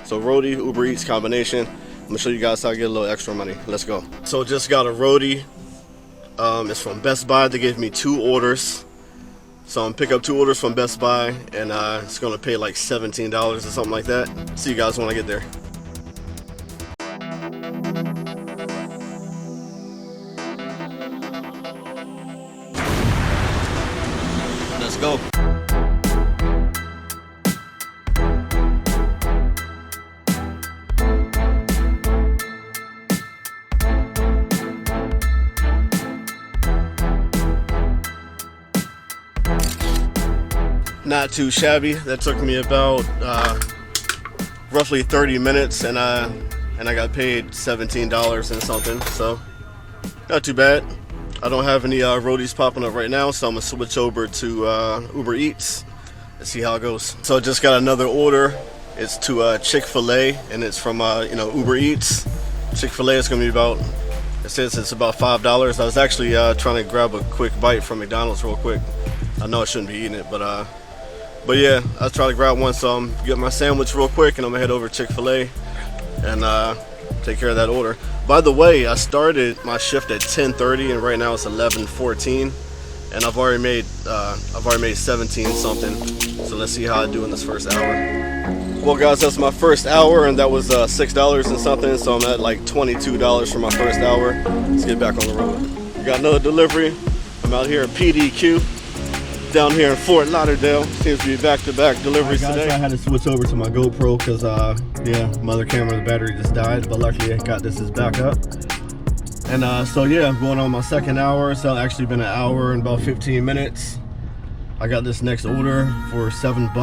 So roadie, Uber Eats combination. I'm gonna show you guys how to get a little extra money. Let's go. So just got a roadie. It's from Best Buy. They gave me 2 orders. So I'm gonna pick up 2 orders from Best Buy, and it's gonna pay like $17 or something like that. See you guys when I get there. Let's go. Not too shabby. That took me about roughly 30 minutes, and I got paid $17 and something, so not too bad. I don't have any roadies popping up right now, so I'm gonna switch over to Uber Eats and see how it goes. So I just got another order. It's to Chick-fil-A, and it's from Uber Eats. Chick-fil-A is gonna be about, it says it's about $5. I was actually trying to grab a quick bite from McDonald's real quick. I know I shouldn't be eating it, but yeah, I'll try to grab one. So I'm get my sandwich real quick, and I'm gonna head over to Chick-fil-A and take care of that order. By the way, I started my shift at 10:30, and right now it's 11:14, and I've already made 17 something. So let's see how I do in this first hour. Well, guys, that's my first hour, and that was $6 and something. So I'm at like $22 for my first hour. Let's get back on the road. We got another delivery. I'm out here at PDQ. Down here in Fort Lauderdale. Seems to be back-to-back deliveries today. I had to switch over to my GoPro because yeah, my other camera, the battery just died, but luckily I got this as backup. And so yeah, I'm going on my second hour. It's actually been an hour and about 15 minutes. I got this next order for $7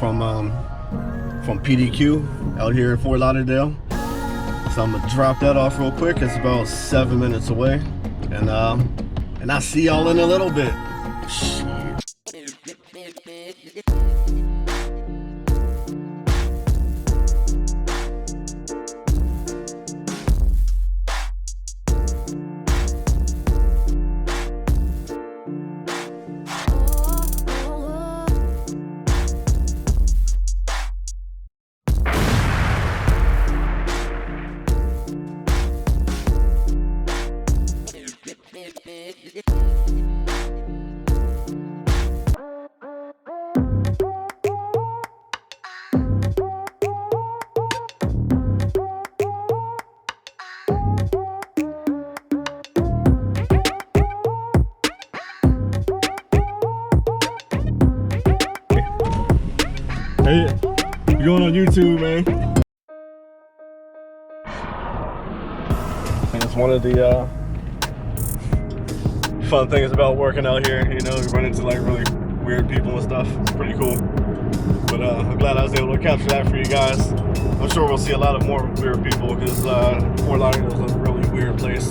from PDQ out here in Fort Lauderdale. So I'm gonna drop that off real quick. It's about 7 minutes away, and I'll see y'all in a little bit. Hey, you're going on YouTube, man. And it's one of the fun things about working out here. You know, you run into like really weird people and stuff. It's pretty cool. But I'm glad I was able to capture that for you guys. I'm sure we'll see a lot of more weird people because Fort Lauderdale is a really weird place.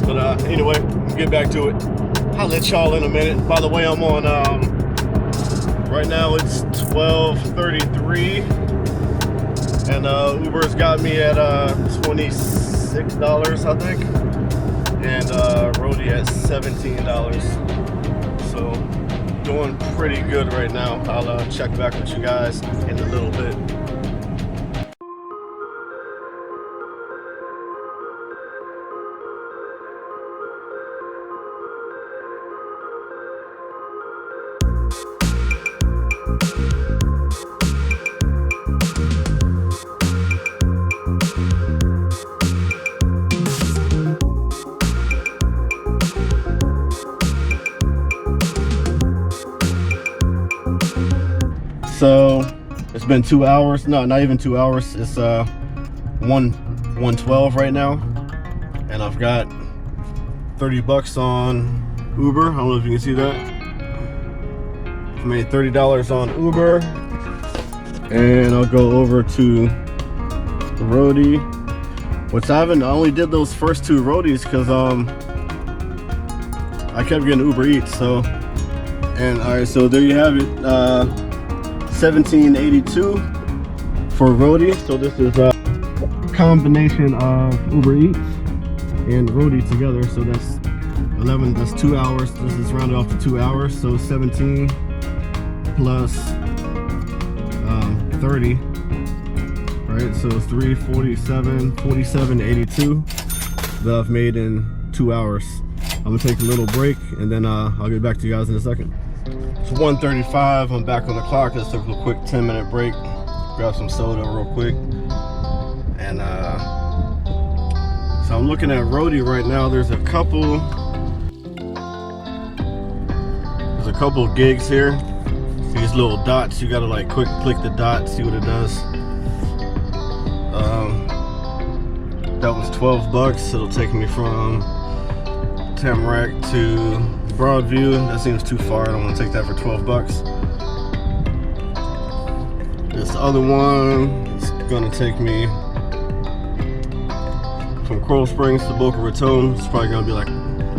But anyway, we'll get back to it. I'll let y'all in a minute. By the way, I'm on right now it's 12:33, and Uber's got me at $26, I think, and roadie at $17. So doing pretty good right now. I'll check back with you guys in a little bit. So it's been 2 hours. No, not even 2 hours. It's 1:12 right now, and I've got $30 on Uber. I don't know if you can see that. I made $30 on Uber, and I'll go over to the roadie, which I only did those first 2 roadies because I kept getting Uber Eats. So, and all right, so there you have it. $17.82 for roadie. So this is a combination of Uber Eats and roadie together. So that's 11. That's 2 hours. This is rounded off to 2 hours. So 17 plus 30, right? So 347, 47.82 that I've made in 2 hours. I'm gonna take a little break and then I'll get back to you guys in a second. It's 1:35. I'm back on the clock. Let's take a quick 10-minute break. Grab some soda real quick. And so I'm looking at Roadie right now. There's a couple gigs here. These little dots, you gotta like quick click the dot, see what it does. That was 12 bucks. It'll take me from Tamarack to Broadview. That seems too far. I don't want to take that for 12 bucks. This other one is gonna take me from Coral Springs to Boca Raton. It's probably gonna be like,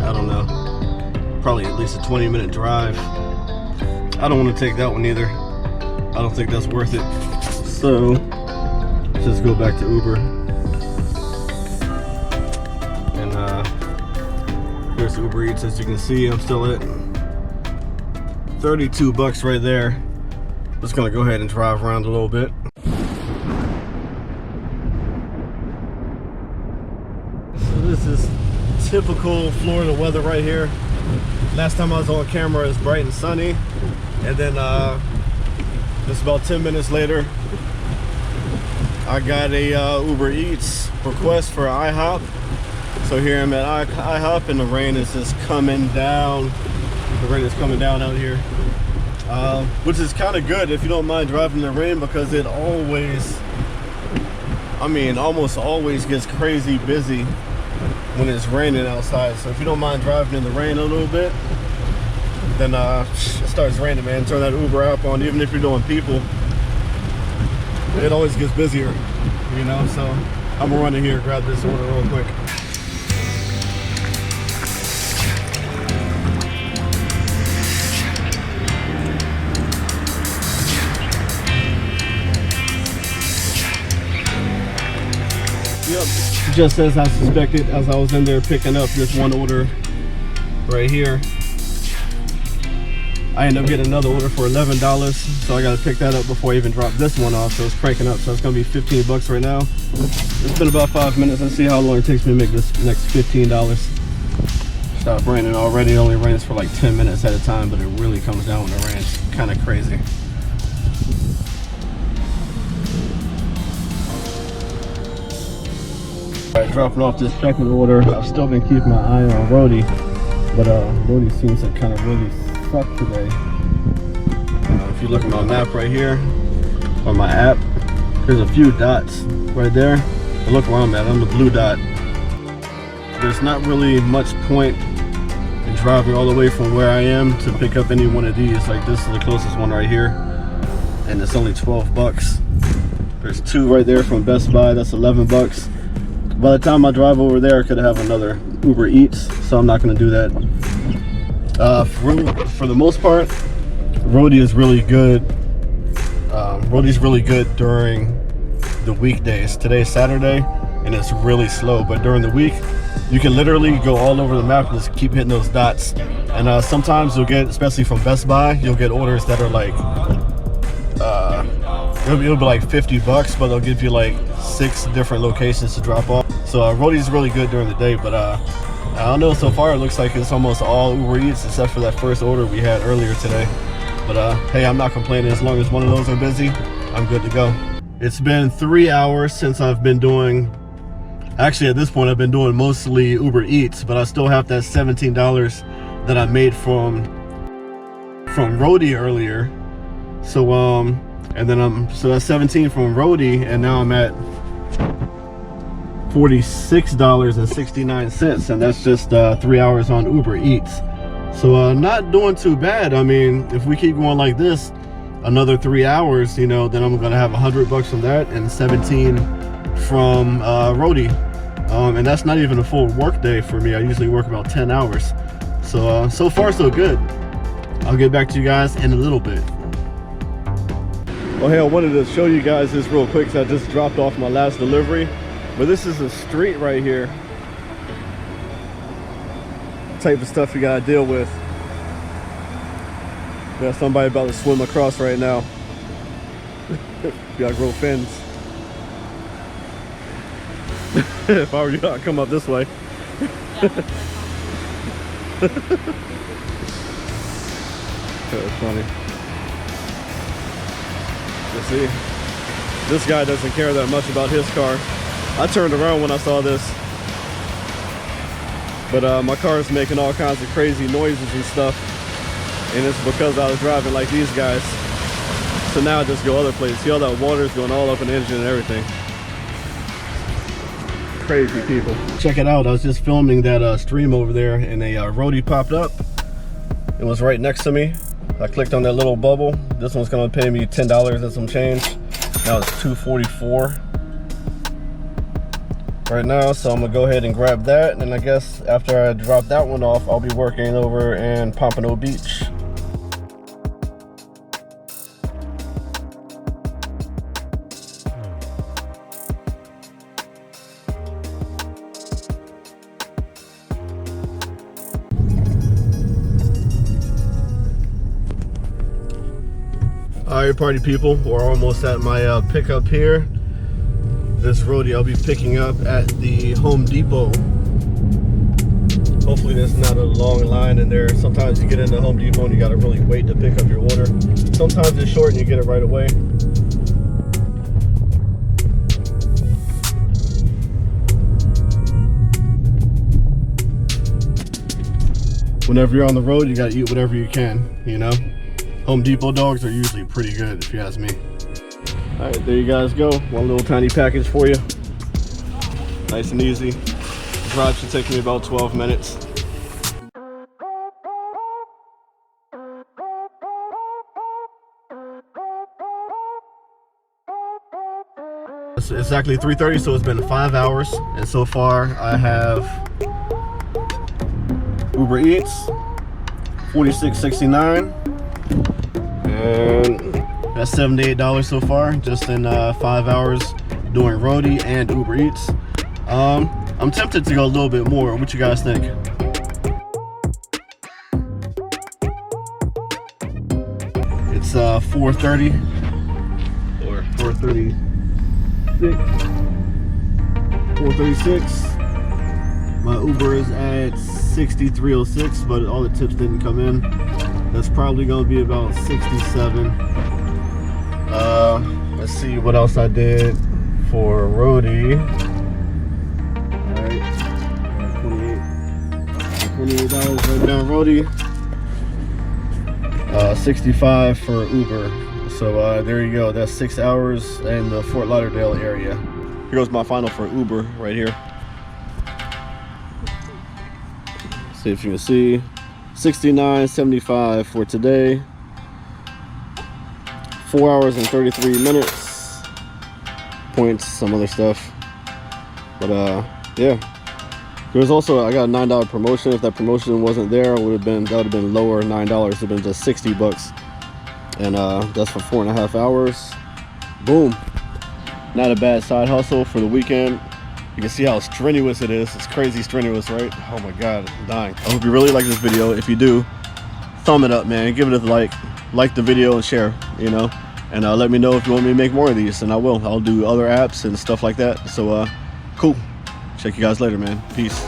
I don't know, probably at least a 20-minute drive. I don't want to take that one either. I don't think that's worth it. So let's just go back to Uber. And here's Uber Eats. As you can see, I'm still at 32 bucks right there. Just gonna go ahead and drive around a little bit. So this is typical Florida weather right here. Last time I was on camera, it's bright and sunny. And then just about 10 minutes later, I got a Uber Eats request for IHOP. So here I'm at IHOP and the rain is just coming down. The rain is coming down out here. Which is kind of good if you don't mind driving in the rain, because it always, I mean, almost always gets crazy busy when it's raining outside. So if you don't mind driving in the rain a little bit, then it starts raining, man. Turn that Uber app on. Even if you're doing people, it always gets busier, you know. So I'm gonna run in here, grab this order real quick. Yep, just as I suspected, as I was in there picking up this one order right here, I ended up getting another order for $11, so I got to pick that up before I even drop this one off. So it's cranking up, so it's gonna be 15 bucks right now. It's been about 5 minutes. Let's see how long it takes me to make this next $15. Stopped raining already. It only rains for like 10 minutes at a time, but it really comes down when it rains. Kind of crazy. Alright, dropping off this second order. I've still been keeping my eye on Roadie, but Roadie seems to kind of really suck today. If you look at my map right here, or my app, there's a few dots right there. But look where I'm at. I'm the blue dot. There's not really much point in driving all the way from where I am to pick up any one of these. Like, this is the closest one right here, and it's only 12 bucks. There's two right there from Best Buy. That's 11 bucks. By the time I drive over there, I could have another Uber Eats, so I'm not going to do that. For the most part, Roadie is really good. Roadie's really good during the weekdays. Today's Saturday, and it's really slow. But during the week, you can literally go all over the map and just keep hitting those dots. And sometimes you'll get, especially from Best Buy, you'll get orders that are like, it'll be like 50 bucks, but they'll give you like 6 different locations to drop off. So Roadie's really good during the day, but I don't know, so far it looks like it's almost all Uber Eats except for that first order we had earlier today. But hey, I'm not complaining. As long as one of those are busy, I'm good to go. It's been 3 hours since I've been doing, actually at this point I've been doing mostly Uber Eats, but I still have that $17 that I made from Roadie earlier. So and then so that's 17 from Roadie, and now I'm at $46.69, and that's just 3 hours on Uber Eats. So not doing too bad. I mean, if we keep going like this another 3 hours, you know, then I'm gonna have 100 bucks from that and 17 from Roadie. And that's not even a full work day for me. I usually work about 10 hours. So so far so good. I'll get back to you guys in a little bit. Well, hey, I wanted to show you guys this real quick because I just dropped off my last delivery. But this is a street right here. Type of stuff you gotta deal with. Got somebody about to swim across right now. You gotta grow fins. If I were you, I'd come up this way. That's funny. You see, this guy doesn't care that much about his car. I turned around when I saw this, but my car is making all kinds of crazy noises and stuff, and it's because I was driving like these guys. So now I just go other places. See all that water is going all up in the engine and everything. Crazy people. Check it out. I was just filming that stream over there, and a roadie popped up. It was right next to me. I clicked on that little bubble. This one's gonna pay me $10 and some change. Now it's $2.44 right now, so I'm gonna go ahead and grab that, and I guess after I drop that one off, I'll be working over in Pompano Beach. Alright, party people, we're almost at my pickup here. This roadie I'll be picking up at the Home Depot. Hopefully there's not a long line in there. Sometimes you get into Home Depot and you gotta really wait to pick up your order. Sometimes it's short and you get it right away. Whenever you're on the road, you gotta eat whatever you can, you know? Home Depot dogs are usually pretty good, if you ask me. All right, there you guys go. One little tiny package for you. Nice and easy. The drive should take me about 12 minutes. It's exactly 3:30, so it's been 5 hours. And so far, I have Uber Eats, $46.69. And that's $78 so far, just in 5 hours doing roadie and Uber Eats. I'm tempted to go a little bit more. What you guys think? It's 4:30 or 4:36. 4:36. My Uber is at 6306, but all the tips didn't come in. That's probably gonna be about 67. Let's see what else I did for roadie. All right, $28 right now roadie. 65 for Uber. So there you go. That's 6 hours in the Fort Lauderdale area. Here goes my final for Uber right here. See if you can see. $69.75 for today. 4 hours and 33 minutes. Points, some other stuff. But yeah. There's also, I got a $9 promotion. If that promotion wasn't there, that would have been lower, $9. It would have been just 60 bucks. And that's for 4.5 hours. Boom. Not a bad side hustle for the weekend. You can see how strenuous it is. It's crazy strenuous, right? Oh my God, I'm dying. I hope you really like this video. If you do, thumb it up, man. Give it a like the video and share, you know? And let me know if you want me to make more of these, and I will. I'll do other apps and stuff like that. So cool. Check you guys later, man. Peace.